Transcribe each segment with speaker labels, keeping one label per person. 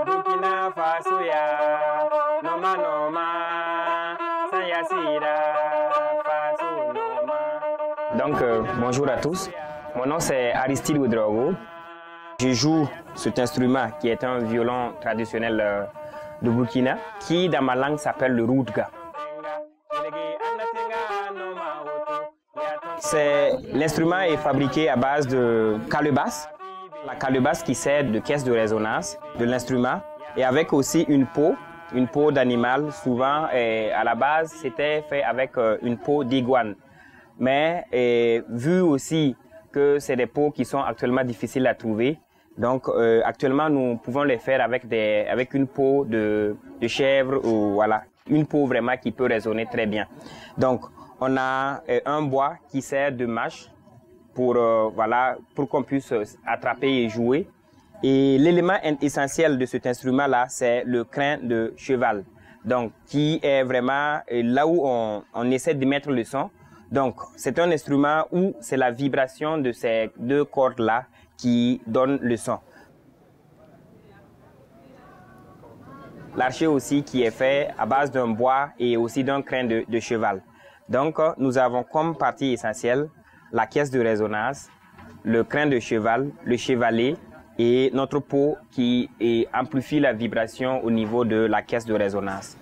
Speaker 1: Burkina Faso ya, noma noma, sayasira, Faso noma. Donc bonjour à tous, mon nom c'est Aristide Ouedraogo. Je joue cet instrument qui est un violon traditionnel de Burkina, qui dans ma langue s'appelle le roudga. L'instrument est fabriqué à base de calebasse, la calebasse qui sert de caisse de résonance de l'instrument, et avec aussi une peau d'animal. Souvent, à la base, c'était fait avec une peau d'iguane. Mais vu aussi que c'est des peaux qui sont actuellement difficiles à trouver, donc actuellement nous pouvons les faire avec une peau de chèvre, ou voilà, une peau vraiment qui peut résonner très bien. Donc on a un bois qui sert de mâche pour voilà, pour qu'on puisse attraper et jouer. Et l'élément essentiel de cet instrument-là, c'est le crin de cheval. Donc, qui est vraiment là où on essaie de mettre le son. Donc, c'est un instrument où c'est la vibration de ces deux cordes-là qui donne le son. L'archet aussi qui est fait à base d'un bois et aussi d'un crin de cheval. Donc, nous avons comme partie essentielle la caisse de résonance, le crin de cheval, le chevalet et notre peau qui amplifie la vibration au niveau de la caisse de résonance.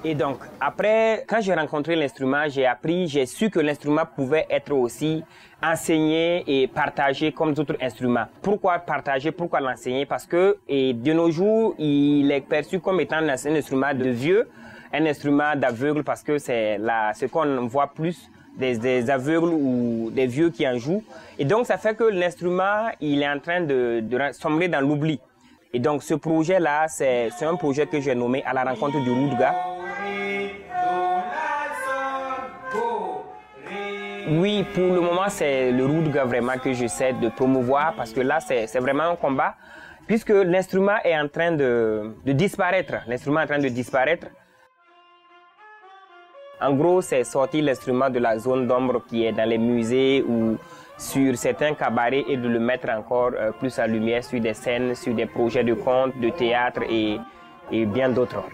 Speaker 1: Et donc, après, quand j'ai rencontré l'instrument, j'ai su que l'instrument pouvait être aussi enseigné et partagé comme d'autres instruments. Pourquoi partager, pourquoi l'enseigner? Parce que de nos jours, il est perçu comme étant un instrument de vieux, un instrument d'aveugle, parce que c'est ce qu'on voit plus des aveugles ou des vieux qui en jouent. Et donc, ça fait que l'instrument, il est en train de sombrer dans l'oubli. Et donc, ce projet-là, c'est un projet que j'ai nommé À la rencontre du roudga. Oui, pour le moment, c'est le roudga vraiment que j'essaie de promouvoir, parce que là, c'est vraiment un combat, puisque l'instrument est en train de disparaître. L'instrument est en train de disparaître. En gros, c'est sortir l'instrument de la zone d'ombre qui est dans les musées ou sur certains cabarets et de le mettre encore plus en lumière sur des scènes, sur des projets de contes, de théâtre et bien d'autres.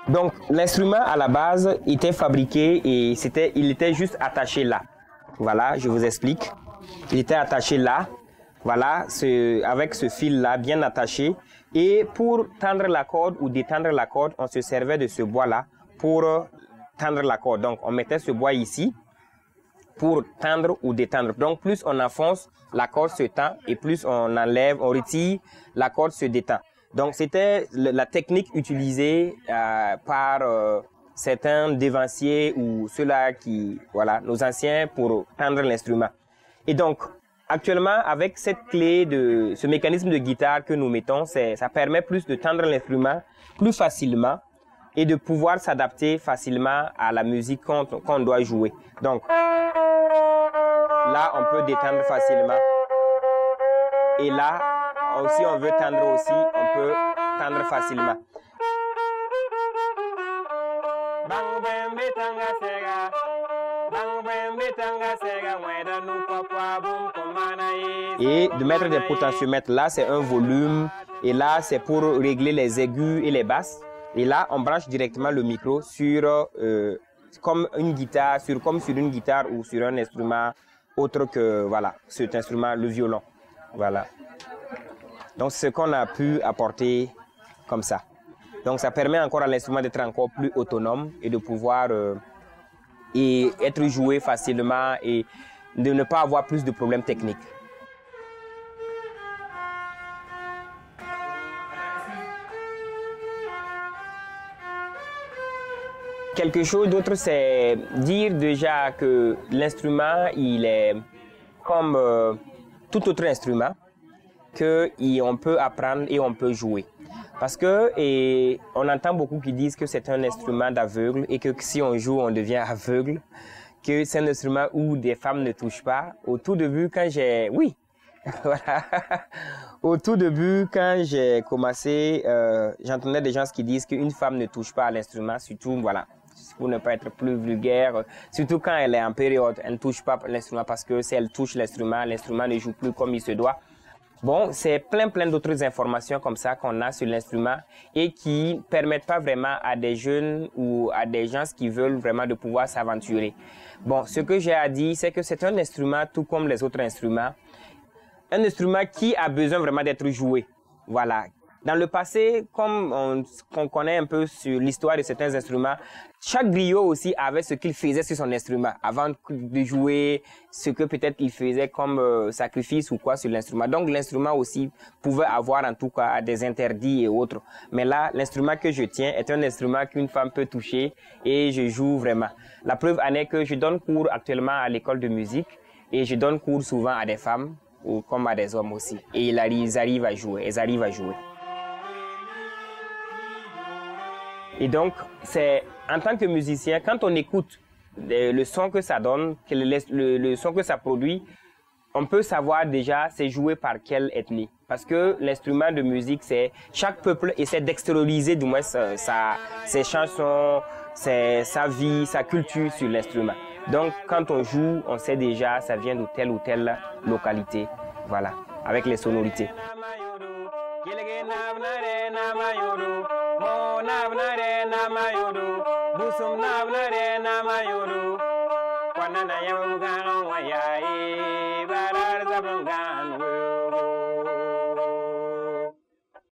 Speaker 1: Donc, l'instrument à la base était fabriqué et il était juste attaché là. Voilà, je vous explique. Il était attaché là, voilà, avec ce fil-là bien attaché. Et pour tendre la corde ou détendre la corde, on se servait de ce bois-là pour tendre la corde. Donc, on mettait ce bois ici pour tendre ou détendre. Donc, plus on enfonce, la corde se tend, et plus on enlève, on retire, la corde se détend. Donc, c'était la technique utilisée par certains dévanciers ou ceux-là qui, voilà, nos anciens pour tendre l'instrument. Et donc, actuellement, avec cette clé ce mécanisme de guitare que nous mettons, ça permet plus de tendre l'instrument plus facilement et de pouvoir s'adapter facilement à la musique qu'on doit jouer. Donc, là, on peut détendre facilement. Et là, si on veut tendre aussi, on peut tendre facilement. Et de mettre des potentiomètres, là c'est un volume, et là c'est pour régler les aigus et les basses. Et là on branche directement le micro sur comme une guitare, comme sur une guitare ou sur un instrument autre que voilà, cet instrument, le violon. Voilà. Donc c'est ce qu'on a pu apporter comme ça. Donc ça permet encore à l'instrument d'être encore plus autonome et de pouvoir être joué facilement et de ne pas avoir plus de problèmes techniques. Quelque chose d'autre, c'est dire déjà que l'instrument, il est comme tout autre instrument, qu'on peut apprendre et on peut jouer. Parce que on entend beaucoup qui disent que c'est un instrument d'aveugle et que si on joue, on devient aveugle, que c'est un instrument où des femmes ne touchent pas. Au tout début, quand j'ai... Oui, voilà. Au tout début, quand j'ai commencé, j'entendais des gens qui disent qu'une femme ne touche pas à l'instrument, surtout, voilà. pour ne pas être plus vulgaire. Surtout quand elle est en période, elle ne touche pas l'instrument parce que si elle touche l'instrument ne joue plus comme il se doit. Bon, c'est plein d'autres informations comme ça qu'on a sur l'instrument et qui permettent pas vraiment à des jeunes ou à des gens qui veulent vraiment de pouvoir s'aventurer. Bon, ce que j'ai à dire, c'est que c'est un instrument tout comme les autres instruments. Un instrument qui a besoin vraiment d'être joué. Voilà. Dans le passé, comme on connaît un peu sur l'histoire de certains instruments, chaque griot aussi avait ce qu'il faisait sur son instrument avant de jouer, ce que peut-être il faisait comme sacrifice ou quoi sur l'instrument. Donc l'instrument aussi pouvait avoir en tout cas des interdits et autres. Mais là, l'instrument que je tiens est un instrument qu'une femme peut toucher et je joue vraiment. La preuve en est que je donne cours actuellement à l'école de musique et je donne cours souvent à des femmes ou comme à des hommes aussi. Et ils arrivent à jouer. Et donc, c'est en tant que musicien, quand on écoute le son que ça donne, le son que ça produit, on peut savoir déjà c'est joué par quelle ethnie. Parce que l'instrument de musique, c'est chaque peuple essaie d'extérioriser du moins ses chansons, sa vie, sa culture sur l'instrument. Donc, quand on joue, on sait déjà ça vient de telle ou telle localité. Voilà, avec les sonorités. Busum na vnare na mayuru, kwanana